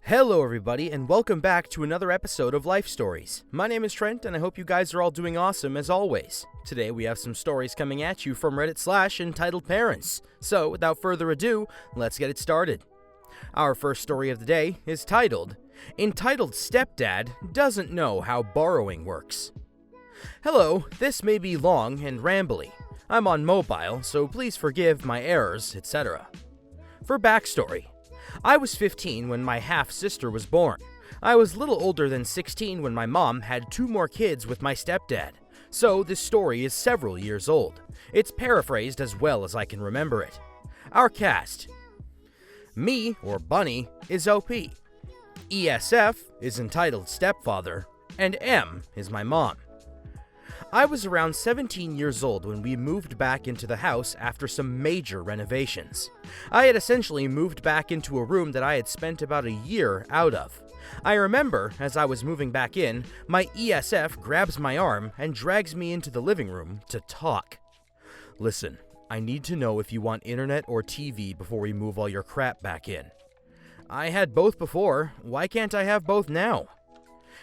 Hello everybody, and welcome back to another episode of Life Stories. My name is Trent, and I hope you guys are all doing awesome as always. Today we have some stories coming at you from Reddit/entitledparents. So, without further ado, let's get it started. Our first story of the day is titled, Entitled Stepdad Doesn't Know How Borrowing Works. Hello, this may be long and rambly. I'm on mobile, so please forgive my errors, etc. For backstory, I was 15 when my half-sister was born. I was little older than 16 when my mom had 2 more kids with my stepdad. So this story is several years old. It's paraphrased as well as I can remember it. Our cast. Me, or Bunny, is OP. ESF is entitled stepfather, and M is my mom. I was around 17 years old when we moved back into the house after some major renovations. I had essentially moved back into a room that I had spent about a year out of. I remember, as I was moving back in, my ESF grabs my arm and drags me into the living room to talk. Listen, I need to know if you want internet or TV before we move all your crap back in. I had both before, why can't I have both now?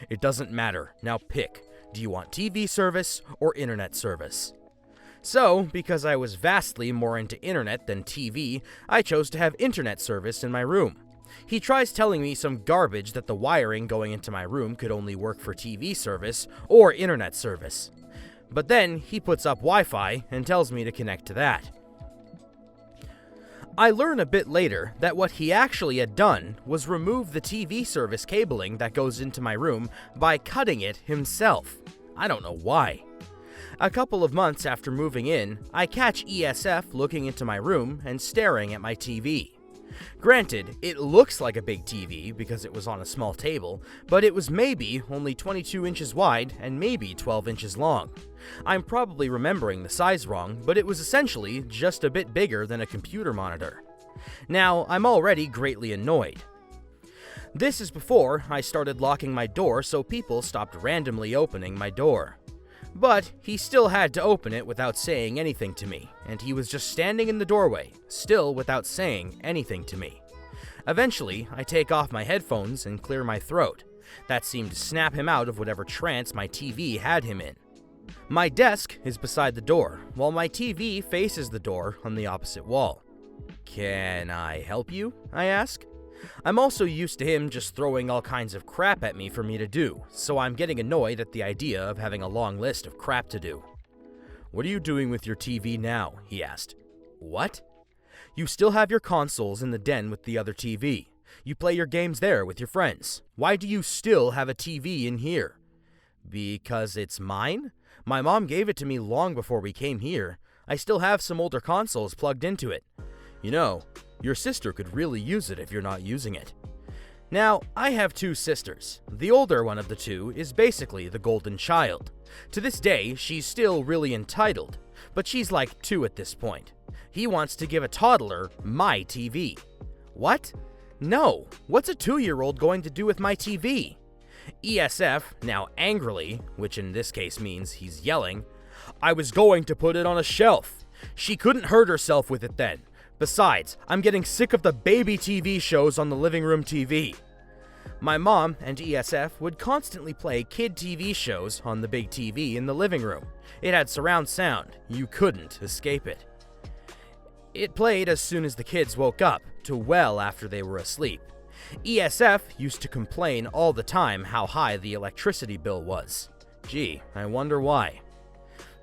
It doesn't matter, now pick. Do you want TV service or internet service? So, because I was vastly more into internet than TV, I chose to have internet service in my room. He tries telling me some garbage that the wiring going into my room could only work for TV service or internet service. But then he puts up Wi-Fi and tells me to connect to that. I learn a bit later that what he actually had done was remove the TV service cabling that goes into my room by cutting it himself. I don't know why. A couple of months after moving in, I catch ESF looking into my room and staring at my TV. Granted, it looks like a big TV because it was on a small table, but it was maybe only 22 inches wide and maybe 12 inches long. I'm probably remembering the size wrong, but it was essentially just a bit bigger than a computer monitor. Now, I'm already greatly annoyed. This is before I started locking my door so people stopped randomly opening my door. But he still had to open it without saying anything to me, and he was just standing in the doorway, still without saying anything to me. Eventually, I take off my headphones and clear my throat. That seemed to snap him out of whatever trance my TV had him in. My desk is beside the door, while my TV faces the door on the opposite wall. "Can I help you?" I ask. I'm also used to him just throwing all kinds of crap at me for me to do, so I'm getting annoyed at the idea of having a long list of crap to do. "What are you doing with your TV now?" he asked. "What?" "You still have your consoles in the den with the other TV. You play your games there with your friends. Why do you still have a TV in here?" "Because it's mine? My mom gave it to me long before we came here. I still have some older consoles plugged into it. You know, your sister could really use it if you're not using it." Now, I have 2 sisters. The older one of the 2 is basically the golden child. To this day, she's still really entitled, but she's like 2 at this point. He wants to give a toddler my TV. What? No, what's a 2-year-old going to do with my TV? ESF, now angrily, which in this case means he's yelling, "I was going to put it on a shelf. She couldn't hurt herself with it then. Besides, I'm getting sick of the baby TV shows on the living room TV." My mom and ESF would constantly play kid TV shows on the big TV in the living room. It had surround sound. You couldn't escape it. It played as soon as the kids woke up, to well after they were asleep. ESF used to complain all the time how high the electricity bill was. Gee, I wonder why.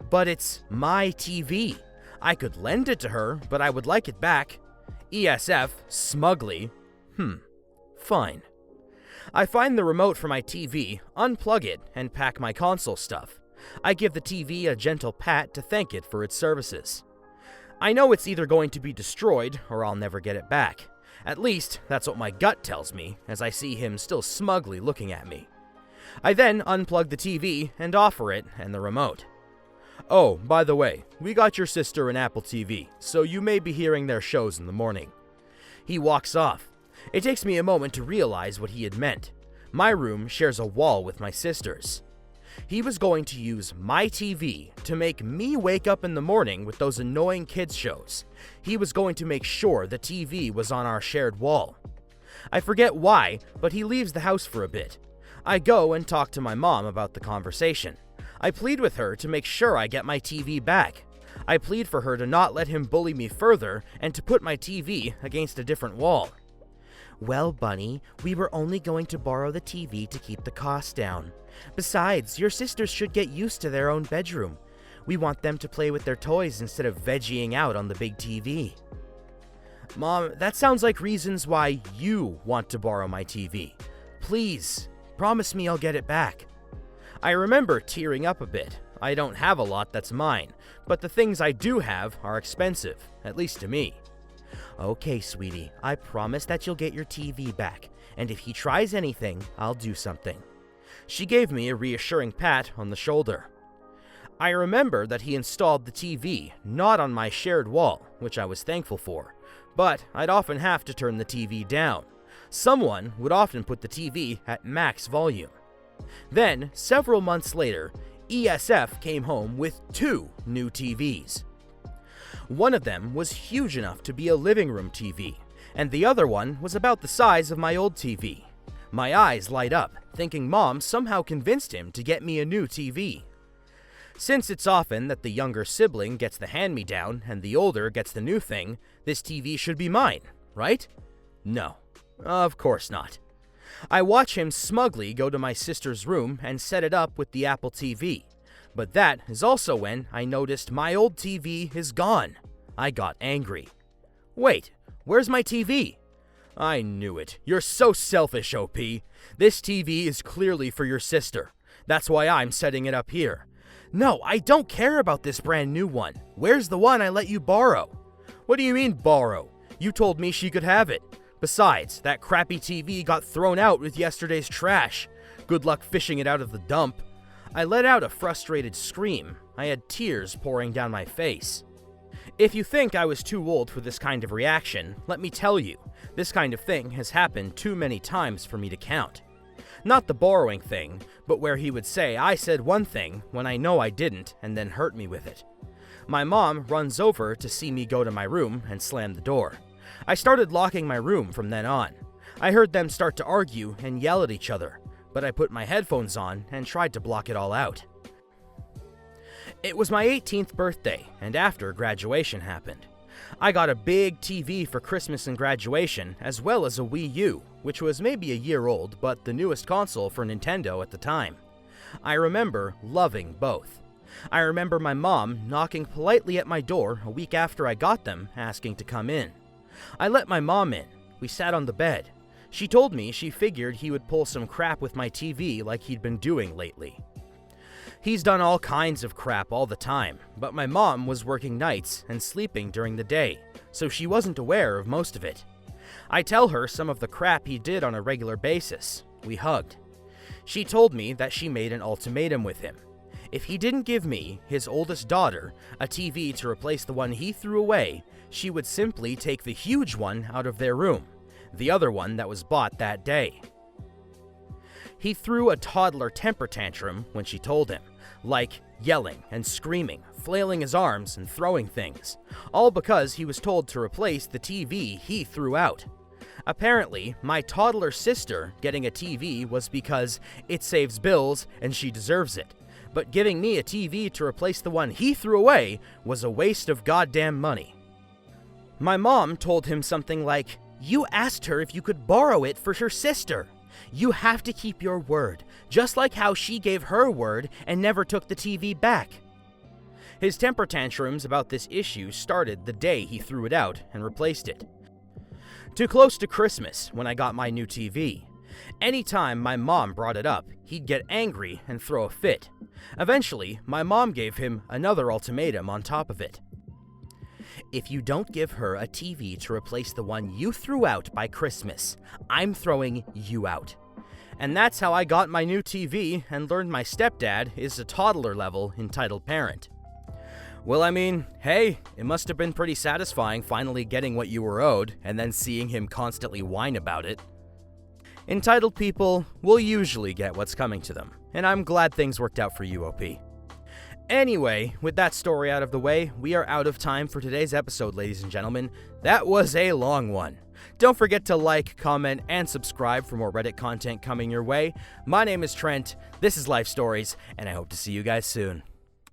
"But it's my TV. I could lend it to her, but I would like it back." ESF, smugly, fine. I find the remote for my TV, unplug it, and pack my console stuff. I give the TV a gentle pat to thank it for its services. I know it's either going to be destroyed or I'll never get it back. At least, that's what my gut tells me, as I see him still smugly looking at me. I then unplug the TV and offer it and the remote. "Oh, by the way, we got your sister an Apple TV, so you may be hearing their shows in the morning." He walks off. It takes me a moment to realize what he had meant. My room shares a wall with my sister's. He was going to use my TV to make me wake up in the morning with those annoying kids shows. He was going to make sure the TV was on our shared wall. I forget why, but he leaves the house for a bit. I go and talk to my mom about the conversation. I plead with her to make sure I get my TV back. I plead for her to not let him bully me further and to put my TV against a different wall. Well, Bunny, we were only going to borrow the TV to keep the cost down. Besides, your sisters should get used to their own bedroom. We want them to play with their toys instead of veggieing out on the big TV. Mom, that sounds like reasons why you want to borrow my TV. Please, promise me I'll get it back. I remember tearing up a bit. I don't have a lot that's mine, but the things I do have are expensive, at least to me. Okay, sweetie, I promise that you'll get your TV back, and if he tries anything, I'll do something. She gave me a reassuring pat on the shoulder. I remember that he installed the TV, not on my shared wall, which I was thankful for, but I'd often have to turn the TV down. Someone would often put the TV at max volume. Then, several months later, ESF came home with 2 new TVs. One of them was huge enough to be a living room TV, and the other one was about the size of my old TV. My eyes light up, thinking Mom somehow convinced him to get me a new TV. Since it's often that the younger sibling gets the hand-me-down and the older gets the new thing, this TV should be mine, right? No, of course not. I watch him smugly go to my sister's room and set it up with the Apple TV. But that is also when I noticed my old TV is gone. I got angry. Wait, where's my TV? I knew it. You're so selfish, OP. This TV is clearly for your sister. That's why I'm setting it up here. No, I don't care about this brand new one. Where's the one I let you borrow? What do you mean borrow? You told me she could have it. Besides, that crappy TV got thrown out with yesterday's trash. Good luck fishing it out of the dump. I let out a frustrated scream. I had tears pouring down my face. If you think I was too old for this kind of reaction, let me tell you, this kind of thing has happened too many times for me to count. Not the borrowing thing, but where he would say I said one thing when I know I didn't and then hurt me with it. My mom runs over to see me go to my room and slam the door. I started locking my room from then on. I heard them start to argue and yell at each other, but I put my headphones on and tried to block it all out. It was my 18th birthday, and after graduation happened. I got a big TV for Christmas and graduation, as well as a Wii U, which was maybe a year old, but the newest console for Nintendo at the time. I remember loving both. I remember my mom knocking politely at my door a week after I got them, asking to come in. I let my mom in. We sat on the bed. She told me she figured he would pull some crap with my TV like he'd been doing lately. He's done all kinds of crap all the time, but my mom was working nights and sleeping during the day, so she wasn't aware of most of it. I tell her some of the crap he did on a regular basis. We hugged. She told me that she made an ultimatum with him. If he didn't give me, his oldest daughter, a TV to replace the one he threw away, she would simply take the huge one out of their room, the other one that was bought that day. He threw a toddler temper tantrum when she told him, like yelling and screaming, flailing his arms and throwing things, all because he was told to replace the TV he threw out. Apparently, my toddler sister getting a TV was because it saves bills and she deserves it, but giving me a TV to replace the one he threw away was a waste of goddamn money. My mom told him something like, "You asked her if you could borrow it for her sister. You have to keep your word, just like how she gave her word and never took the TV back." His temper tantrums about this issue started the day he threw it out and replaced it. Too close to Christmas, when I got my new TV. Anytime my mom brought it up, he'd get angry and throw a fit. Eventually, my mom gave him another ultimatum on top of it. If you don't give her a TV to replace the one you threw out by Christmas, I'm throwing you out. And that's how I got my new TV and learned my stepdad is a toddler-level entitled parent. Well, I mean, hey, it must have been pretty satisfying finally getting what you were owed and then seeing him constantly whine about it. Entitled people will usually get what's coming to them, and I'm glad things worked out for you, OP. Anyway, with that story out of the way, we are out of time for today's episode, ladies and gentlemen. That was a long one. Don't forget to like, comment, and subscribe for more Reddit content coming your way. My name is Trent, this is Life Stories, and I hope to see you guys soon.